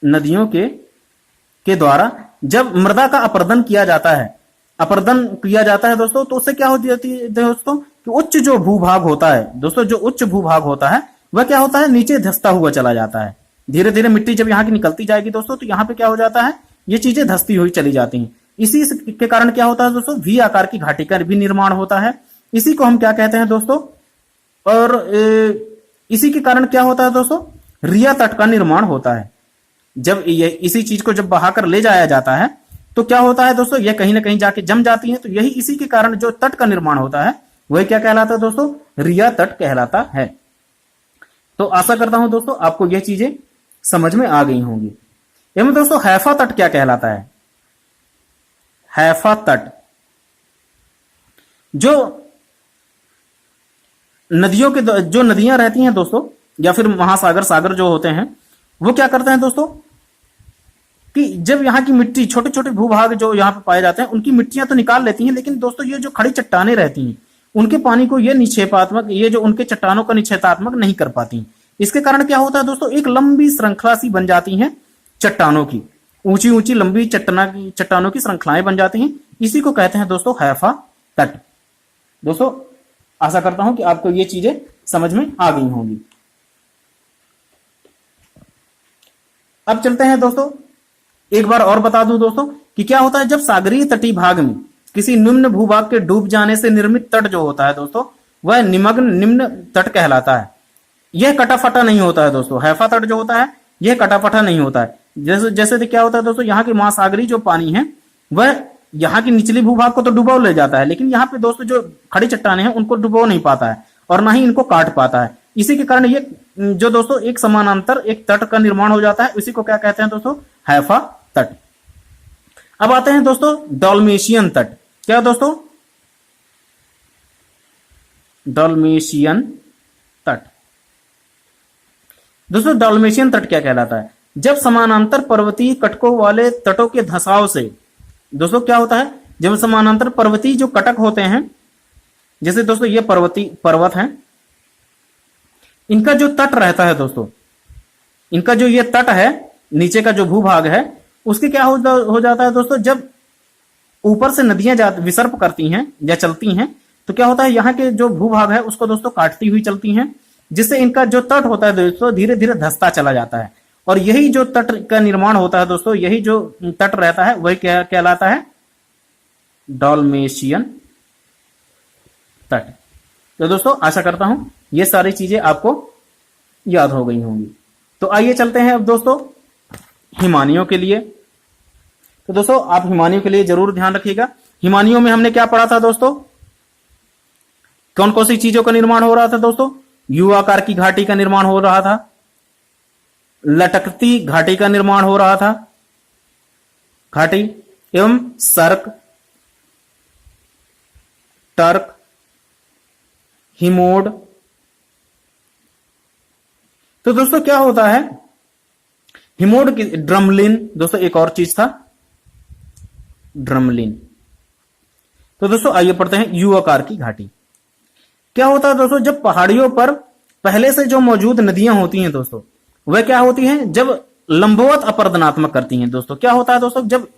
नदियों के द्वारा जब मृदा का अपरदन किया जाता है, अपरदन किया जाता है दोस्तों, तो उससे क्या होती है दोस्तों कि उच्च जो भूभाग होता है दोस्तों, जो उच्च भूभाग होता है वह क्या होता है नीचे धंसता हुआ चला जाता है। धीरे धीरे मिट्टी जब यहाँ की निकलती जाएगी दोस्तों तो यहाँ पे क्या हो जाता है, ये चीजें धंसती हुई चली जाती हैं। इसी के कारण क्या होता है दोस्तों, वी आकार की घाटी का भी निर्माण होता है। इसी को हम क्या कहते हैं दोस्तों, और इसी के कारण क्या होता है दोस्तों, रिया तट का निर्माण होता है। जब ये इसी चीज को जब बहाकर ले जाया जाता है तो क्या होता है दोस्तों, ये कहीं ना कहीं जाके जम जाती है। तो यही इसी के कारण जो तट का निर्माण होता है वही क्या कहलाता है दोस्तों, रिया तट कहलाता है। तो आशा करता हूं दोस्तों आपको यह चीजें समझ में आ गई होंगी। एवं दोस्तों हैफा तट क्या कहलाता है। हैफा तट जो नदियों के जो नदियां रहती हैं दोस्तों या फिर महासागर सागर जो होते हैं वो क्या करते हैं दोस्तों कि जब यहाँ की मिट्टी छोटे छोटे भूभाग जो यहाँ पे पाए जाते हैं उनकी मिट्टियां तो निकाल लेती हैं, लेकिन दोस्तों ये जो खड़ी चट्टानें रहती हैं उनके पानी को ये निक्षेपात्मक, ये जो उनके चट्टानों का निक्षेपात्मक नहीं कर पाती। इसके कारण क्या होता है दोस्तों, एक लंबी श्रृंखला सी बन जाती है चट्टानों की, ऊंची ऊंची लंबी चट्टानों की श्रृंखलाएं बन जाती हैं। इसी को कहते हैं दोस्तों हैफा तट। दोस्तों आशा करता हूं कि आपको ये चीजें समझ में आ गई होंगी। अब चलते हैं दोस्तों, एक बार और बता दूं दोस्तों कि क्या होता है जब सागरीय तटीय भाग में किसी निम्न भूभाग के डूब जाने से निर्मित तट जो होता है दोस्तों वह निमग्न निम्न तट कहलाता है। यह कटाफटा नहीं होता है दोस्तों, हैफा तट जो होता है यह कटाफटा नहीं होता है। जैसे क्या होता है दोस्तों, यहाँ के महासागरीय जो पानी है वह यहाँ की निचली भूभाग को तो डुबो ले जाता है, लेकिन यहाँ पे दोस्तों जो खड़ी चट्टानें हैं उनको डुबो नहीं पाता है और ना ही इनको काट पाता है। इसी के कारण ये जो दोस्तों एक समानांतर एक तट का निर्माण हो जाता है, इसी को क्या कहते हैं दोस्तों, हैफा तट। अब आते हैं दोस्तों डॉल्मेशियन तट। क्या दोस्तों, डॉल्मेशियन तट। दोस्तों डॉल्मेशियन तट क्या कहलाता है? जब समानांतर पर्वतीय कटकों वाले तटों के धंसाव से, दोस्तों क्या होता है, जब समानांतर पर्वतीय जो कटक होते हैं, जैसे दोस्तों ये पर्वत हैं, इनका जो तट रहता है दोस्तों, इनका जो ये तट है, नीचे का जो भूभाग है, उसके क्या हो जाता है दोस्तों, जब ऊपर से नदियां विसर्प करती हैं या चलती हैं, तो क्या होता है, यहाँ के जो भूभाग है उसको दोस्तों काटती हुई चलती हैं, जिससे इनका जो तट होता है दोस्तों धीरे धीरे धंसता चला जाता है। और यही जो तट का निर्माण होता है दोस्तों, यही जो तट रहता है वही क्या कहलाता है? डॉल्मेशियन तट। तो दोस्तों आशा करता हूं ये सारी चीजें आपको याद हो गई होंगी। तो आइए चलते हैं अब दोस्तों हिमानियों के लिए। तो दोस्तों आप हिमानियों के लिए जरूर ध्यान रखिएगा। हिमानियों में हमने क्या पढ़ा था दोस्तों? कौन कौन सी चीजों का निर्माण हो रहा था दोस्तों? यू आकार की घाटी का निर्माण हो रहा था, लटकती घाटी का निर्माण हो रहा था, घाटी एवं सर्क, टर्क, हिमोड। तो दोस्तों क्या होता है हिमोड की, ड्रमलिन, दोस्तों एक और चीज था ड्रमलिन। तो दोस्तों आइए पढ़ते हैं यू आकार की घाटी। क्या होता है दोस्तों, जब पहाड़ियों पर पहले से जो मौजूद नदियां होती हैं दोस्तों, वह क्या होती हैं, जब लंबवत अपरदनात्मक करती हैं दोस्तों। क्या होता है दोस्तों, जब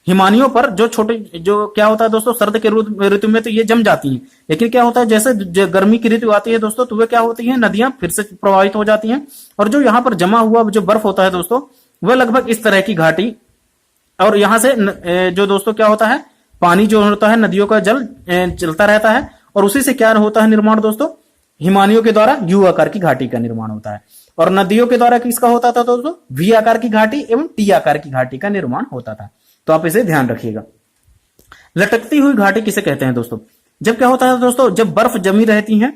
हिमानियों पर जो छोटे जो क्या होता है दोस्तों, सर्द के ऋतु में तो ये जम जाती हैं, लेकिन क्या होता है जैसे गर्मी की ऋतु आती है दोस्तों, तो वे क्या होती हैं, नदियां फिर से प्रभावित हो जाती हैं, और जो यहाँ पर जमा हुआ जो बर्फ होता है दोस्तों, वह लगभग इस तरह की घाटी, और यहां से जो दोस्तों क्या होता है, पानी जो होता है, नदियों का जल चलता रहता है, और उसी से क्या होता है निर्माण दोस्तों, हिमानियों के द्वारा यू आकार की घाटी का निर्माण होता है। और नदियों के द्वारा किसका होता था दोस्तों? वी आकार की घाटी एवं टी आकार की घाटी का निर्माण होता था। तो आप इसे ध्यान रखिएगा। लटकती हुई घाटी किसे कहते हैं दोस्तों? जब क्या होता है दोस्तों, जब बर्फ जमी रहती है,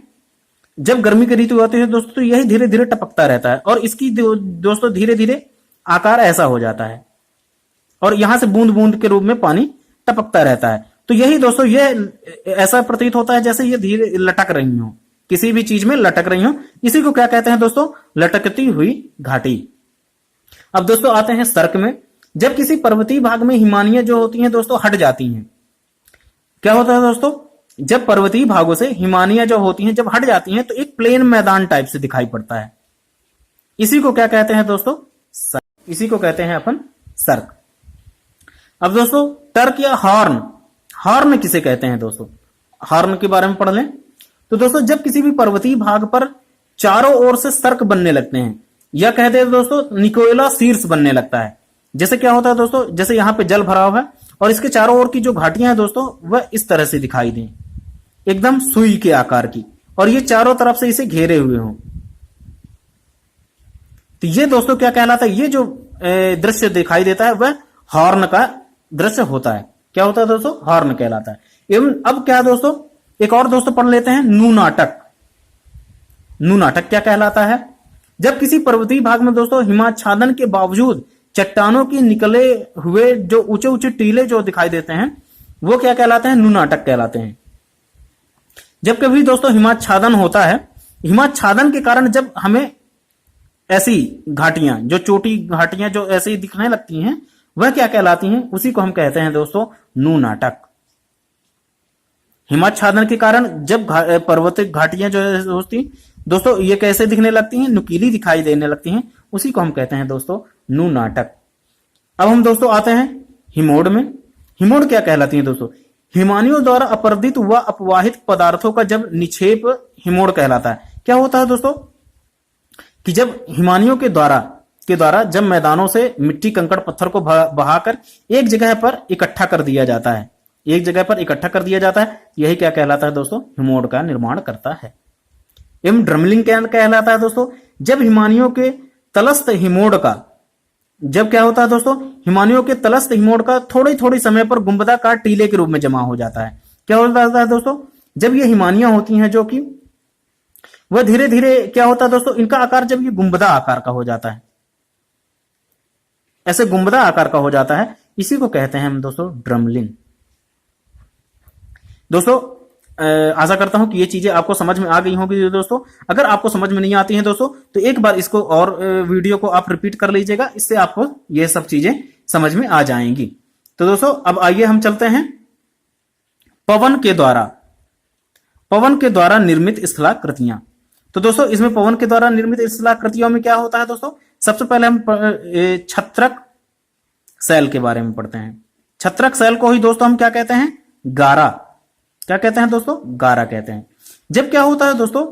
जब गर्मी की ऋतु आती है दोस्तों, तो यही धीरे धीरे टपकता रहता है, और इसकी दोस्तों धीरे धीरे आकार ऐसा हो जाता है, और यहां से बूंद बूंद के रूप में पानी टपकता रहता है। तो यही दोस्तों ये ऐसा प्रतीत होता है जैसे ये धीरे लटक रही हो, किसी भी चीज में लटक रही हो। इसी को क्या कहते हैं दोस्तों? लटकती हुई घाटी। अब दोस्तों आते हैं सर्क में। जब किसी पर्वतीय भाग में हिमानियां जो होती हैं दोस्तों हट जाती हैं, क्या होता है दोस्तों, जब पर्वतीय भागों से हिमानियां जो होती हैं जब हट जाती हैं, तो एक प्लेन मैदान टाइप से दिखाई पड़ता है। इसी को क्या कहते हैं दोस्तों? सर्क। इसी को कहते हैं अपन सर्क। अब दोस्तों टर्क या हॉर्न, हॉर्न किसे कहते हैं दोस्तों? हॉर्न के बारे में पढ़ लें। तो दोस्तों जब किसी भी पर्वतीय भाग पर चारों ओर से सर्क बनने लगते हैं, या कहते हैं दोस्तों निकोला शीर्ष बनने लगता है। जैसे क्या होता है दोस्तों, जैसे यहां पे जल भरा हुआ है, और इसके चारों ओर की जो घाटियां हैं दोस्तों, वह इस तरह से दिखाई दें, एकदम सुई के आकार की, और ये चारों तरफ से इसे घेरे हुए हों। तो ये दोस्तों क्या कहलाता है? ये जो दृश्य दिखाई देता है वह हॉर्न का दृश्य होता है। क्या होता है दोस्तों? हॉर्न कहलाता है। एवं अब क्या दोस्तों, एक और दोस्तों पढ़ लेते हैं नू नाटक। नू नाटक क्या कहलाता है? जब किसी पर्वतीय भाग में दोस्तों हिमाच्छादन के बावजूद चट्टानों की निकले हुए जो ऊंचे ऊंचे टीले जो दिखाई देते हैं, वो क्या कहलाते हैं? नू नाटक कहलाते हैं। जब कभी दोस्तों हिमाच्छादन होता है, हिमाच्छादन के कारण जब हमें ऐसी घाटियां, जो चोटी घाटियां जो ऐसी दिखने लगती हैं, वह क्या कहलाती हैं? उसी को हम कहते हैं दोस्तों नू नाटक। हिमाच्छादन के कारण जब पर्वतीय घाटियां जो होती दोस्तों, ये कैसे दिखने लगती हैं? नुकीली दिखाई देने लगती हैं, उसी को हम कहते हैं दोस्तों नू नाटक। अब हम दोस्तों आते हैं हिमोड में। हिमोड क्या कहलाती हैं दोस्तों? हिमानियों द्वारा अपरदित व अपवाहित पदार्थों का जब निक्षेप हिमोड कहलाता है। क्या होता है दोस्तों कि जब हिमानियों के द्वारा जब मैदानों से मिट्टी कंकड़ पत्थर को बहाकर एक जगह पर इकट्ठा कर दिया जाता है, एक जगह पर इकट्ठा कर दिया जाता है, यही क्या कहलाता है दोस्तों? हिमोड का निर्माण करता है। एवं ड्रमलिंग क्या कहलाता है दोस्तों? जब हिमानियों के तलस्थ हिमोड का, जब क्या होता है दोस्तों, हिमानियों के तलस्थ हिमोड का थोड़ी थोड़ी समय पर गुंबदाकार टीले के रूप में जमा हो जाता है। क्या होता है दोस्तों? जब ये हिमानियां होती हैं जो कि वह धीरे धीरे क्या होता है दोस्तों, इनका आकार जब ये गुंबदा आकार का हो जाता है, ऐसे गुंबदा आकार का हो जाता है, इसी को कहते हैं हम दोस्तों ड्रमलिन। दोस्तों आशा करता हूं कि ये चीजें आपको समझ में आ गई होंगी दोस्तों। अगर आपको समझ में नहीं आती हैं दोस्तों, तो एक बार इसको और वीडियो को आप रिपीट कर लीजिएगा, इससे आपको ये सब चीजें समझ में आ जाएंगी। तो दोस्तों अब आइए हम चलते हैं पवन के द्वारा निर्मित स्थलाकृतियां। तो दोस्तों इसमें पवन के द्वारा निर्मित स्थलाकृतियों में क्या होता है दोस्तों, सबसे पहले हम छत्रक सेल के बारे में पढ़ते हैं। छत्रक सेल को ही दोस्तों हम क्या कहते हैं, गारा। क्या कहते हैं दोस्तों, गारा कहते हैं। जब क्या होता है दोस्तों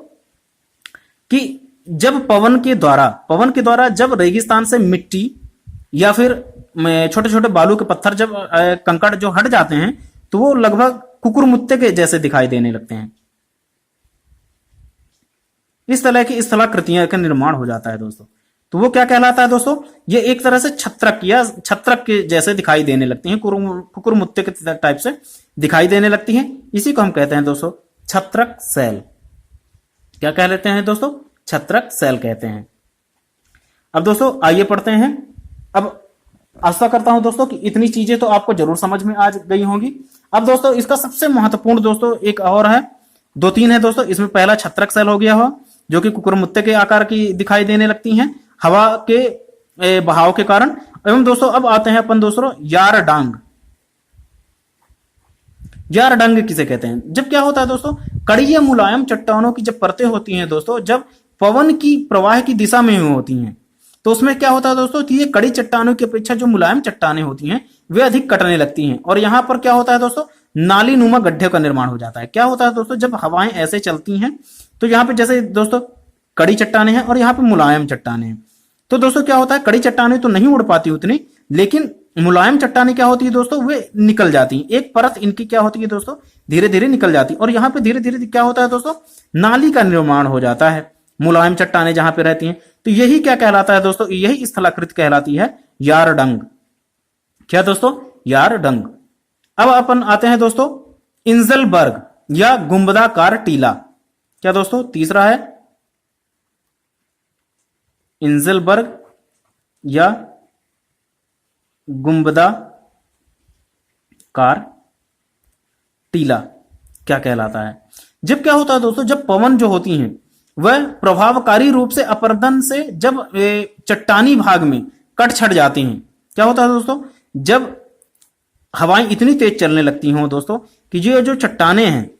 कि जब पवन के द्वारा जब रेगिस्तान से मिट्टी या फिर छोटे छोटे बालू के पत्थर जब कंकड़ जो हट जाते हैं, तो वो लगभग कुकुरमुत्ते के जैसे दिखाई देने लगते हैं। इस तरह की स्थलाकृतियां का निर्माण हो जाता है दोस्तों। तो वो क्या कहलाता है दोस्तों, ये एक तरह से छत्रक या छत्रक के जैसे दिखाई देने लगती हैं, कुकुरमुत्ते के टाइप से दिखाई देने लगती हैं। इसी को हम कहते हैं दोस्तों छत्रक सेल। क्या कह लेते हैं दोस्तों, छत्रक सेल कहते हैं। अब दोस्तों आइए पढ़ते हैं। अब आशा करता हूं दोस्तों कि इतनी चीजें तो आपको जरूर समझ में आ गई होंगी। अब दोस्तों इसका सबसे महत्वपूर्ण दोस्तों एक और है, 2-3 है दोस्तों। इसमें पहला छत्रक सेल हो गया हो, जो कि कुकुरमुत्ते के आकार की दिखाई देने लगती हैं हवा के बहाव के कारण। एवं दोस्तों अब आते हैं अपन दोस्तों यारडांग। यारडंग किसे कहते हैं, जब क्या होता है दोस्तों, कड़ी या मुलायम चट्टानों की जब परतें होती हैं दोस्तों, जब पवन की प्रवाह की दिशा में होती हैं, तो उसमें क्या होता है दोस्तों कि ये कड़ी चट्टानों की अपेक्षा जो मुलायम चट्टानें होती हैं वे अधिक कटने लगती हैं। और यहां पर क्या होता है दोस्तों, नाली नुमा गड्ढे का निर्माण हो जाता है। क्या होता है दोस्तों, जब हवाएं ऐसे चलती हैं तो यहाँ पे जैसे दोस्तों कड़ी चट्टाने हैं और यहाँ पे मुलायम चट्टाने हैं, तो दोस्तों क्या होता है, कड़ी चट्टाने तो नहीं उड़ पाती उतनी, लेकिन मुलायम चट्टाने क्या होती है दोस्तों, वे निकल जाती हैं। एक परत इनकी क्या होती है दोस्तों, धीरे धीरे निकल जाती है। और यहाँ पे धीरे धीरे क्या होता है दोस्तों, नाली का निर्माण हो जाता है, मुलायम चट्टाने जहां पे रहती हैं। तो यही क्या कहलाता है दोस्तों, यही स्थलाकृति कहलाती है यारडंग। क्या दोस्तों, यारडंग। अब अपन आते हैं दोस्तों इंजलबर्ग या गुंबदाकार टीला। क्या दोस्तों, तीसरा है इंजलबर्ग या गुंबदाकार टीला क्या कहलाता है। जब क्या होता है दोस्तों, जब पवन जो होती हैं वह प्रभावकारी रूप से अपरदन से जब चट्टानी भाग में कट छट जाती हैं। क्या होता है दोस्तों, जब हवाएं इतनी तेज चलने लगती हों दोस्तों कि जो चट्टाने हैं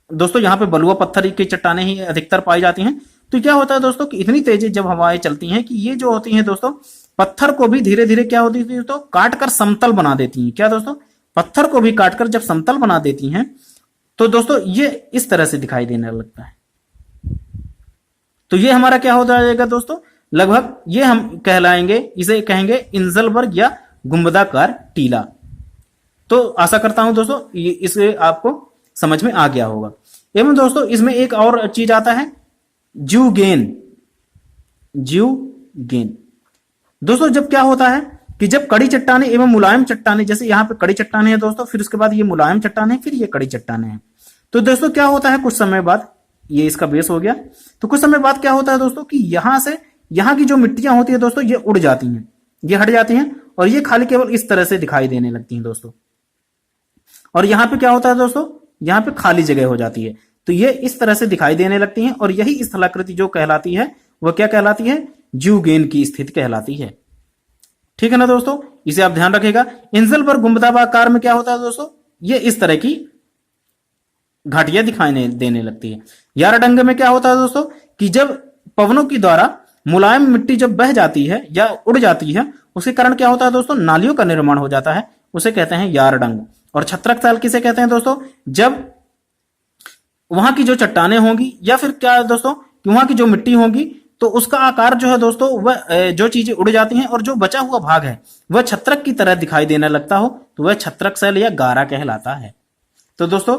दोस्तों, यहाँ पे बलुआ पत्थर की चट्टाने ही अधिकतर पाई जाती हैं। तो क्या होता है दोस्तों कि इतनी तेज जब हवाएं चलती हैं कि ये जो होती हैं दोस्तों, पत्थर को भी धीरे धीरे क्या होती है दोस्तों, काट कर समतल बना देती हैं। क्या दोस्तों, पत्थर को भी काटकर जब समतल बना देती हैं, तो दोस्तों ये इस तरह से दिखाई देने लगता है। तो ये हमारा क्या हो जाएगा दोस्तों, लगभग ये हम कहलाएंगे, इसे कहेंगे इंजलबर्ग या गुंबदाकार टीला। तो आशा करता हूं दोस्तों इसे आपको समझ में आ गया होगा। एवं दोस्तों इसमें एक और चीज आता है ज्यूगेन। दोस्तों जब क्या होता है कि जब कड़ी चट्टाने एवं मुलायम चट्टाने, जैसे यहाँ पे कड़ी चट्टाने हैं दोस्तों, फिर उसके बाद ये मुलायम चट्टाने हैं, फिर ये कड़ी चट्टाने हैं। तो दोस्तों क्या होता है, कुछ समय बाद, ये इसका बेस हो गया, तो कुछ समय बाद क्या होता है दोस्तों कि यहां से यहां की जो मिट्टियां होती है दोस्तों, ये उड़ जाती हैं, ये हट जाती हैं और ये खाली केवल इस तरह से दिखाई देने लगती हैं दोस्तों। और यहां पे क्या होता है दोस्तों, यहां पे खाली जगह हो जाती है, तो ये इस तरह से दिखाई देने लगती हैं। और यही स्थलाकृति जो कहलाती है वह क्या कहलाती है, ज्यूगेन की स्थिति कहलाती है। ठीक है ना दोस्तों, इसे आप ध्यान रखिएगा। इंजलबर्ग गुंबदाकार में क्या होता है दोस्तों, ये इस तरह की घाटियां दिखाई देने लगती है। यारडंग में क्या होता है दोस्तों कि जब पवनों की द्वारा मुलायम मिट्टी जब बह जाती है या उड़ जाती है, उसके कारण क्या होता है दोस्तों, नालियों का निर्माण हो जाता है, उसे कहते हैं यारडंग। और छत्रक सेल किसे कहते हैं दोस्तों, जब वहां की जो चट्टाने होंगी या फिर क्या है दोस्तों कि वहां की जो मिट्टी होगी, तो उसका आकार जो है दोस्तों, वह जो चीजें उड़ जाती हैं और जो बचा हुआ भाग है वह छत्रक की तरह दिखाई देने लगता हो, तो वह छत्रक सेल या गारा कहलाता है। तो दोस्तों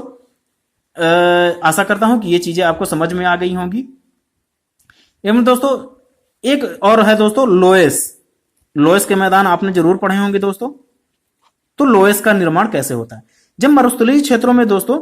आशा करता हूं कि ये चीजें आपको समझ में आ गई होंगी। एवं दोस्तों एक और है दोस्तों लोएस के मैदान आपने जरूर पढ़े होंगे दोस्तों। तो लोएस का निर्माण कैसे होता है, जब मरुस्थलीय क्षेत्रों में दोस्तों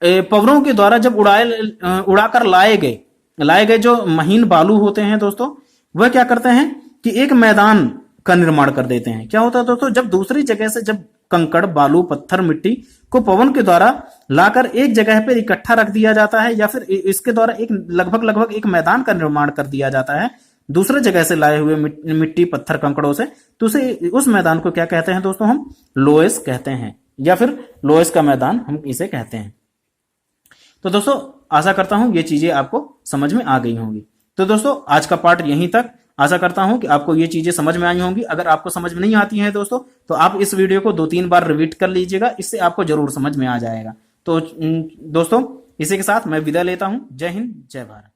पवनों के द्वारा जब उड़ाकर लाए गए जो महीन बालू होते हैं दोस्तों, वह क्या करते हैं कि एक मैदान का निर्माण कर देते हैं। क्या होता है दोस्तों, जब दूसरी जगह से जब कंकड़ बालू पत्थर मिट्टी को पवन के द्वारा लाकर एक जगह पर इकट्ठा रख दिया जाता है, या फिर इसके द्वारा एक लगभग एक मैदान का निर्माण कर दिया जाता है दूसरे जगह से लाए हुए मिट्टी पत्थर कंकड़ों से, तो उस मैदान को क्या कहते हैं दोस्तों? हम लोएस कहते हैं, या फिर लोएस का मैदान हम इसे कहते हैं। तो दोस्तों आशा करता हूं ये चीजें आपको समझ में आ गई होंगी। तो दोस्तों आज का पार्ट यहीं तक। आशा करता हूं कि आपको ये चीजें समझ में आई होंगी। अगर आपको समझ में नहीं आती हैं दोस्तों, तो आप इस वीडियो को 2-3 बार रिपीट कर लीजिएगा, इससे आपको जरूर समझ में आ जाएगा। तो दोस्तों इसी के साथ मैं विदा लेता हूं। जय हिंद, जय भारत।